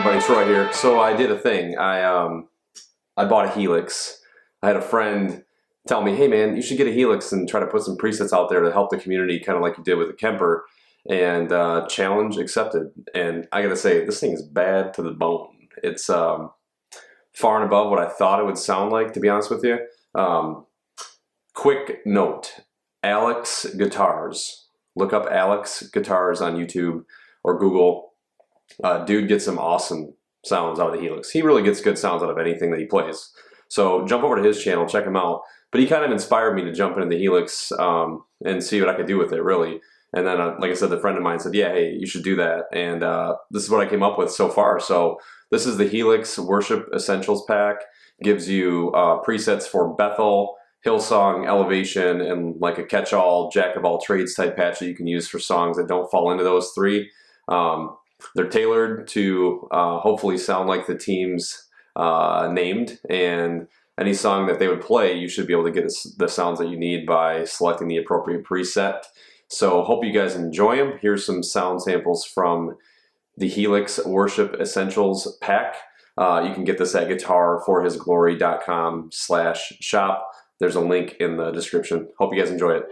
everybody, Troy here. So I did a thing. I bought a Helix. I had a friend tell me, hey man, you should get a Helix and try to put some presets out there to help the community, kind of like you did with the Kemper. And challenge accepted. And I gotta say, this thing is bad to the bone. It's far and above what I thought it would sound like, to be honest with you. Quick note, Helix guitars. Look up Helix guitars on YouTube or Google. Dude gets some awesome sounds out of the Helix. He really gets good sounds out of anything that he plays. So jump over to his channel, check him out. But he kind of inspired me to jump into the Helix and see what I could do with it, really. And then, like I said, the friend of mine said, yeah, hey, you should do that. And this is what I came up with so far. So this is the Helix Worship Essentials Pack. Gives you presets for Bethel, Hillsong, Elevation, and like a catch-all, jack-of-all-trades type patch that you can use for songs that don't fall into those three. They're tailored to hopefully sound like the team's named, and any song that they would play, you should be able to get the sounds that you need by selecting the appropriate preset. So hope you guys enjoy them. Here's some sound samples from the Helix Worship Essentials Pack. You can get this at GuitarforHISGLORY.com/shop. There's a link in the description. Hope you guys enjoy it.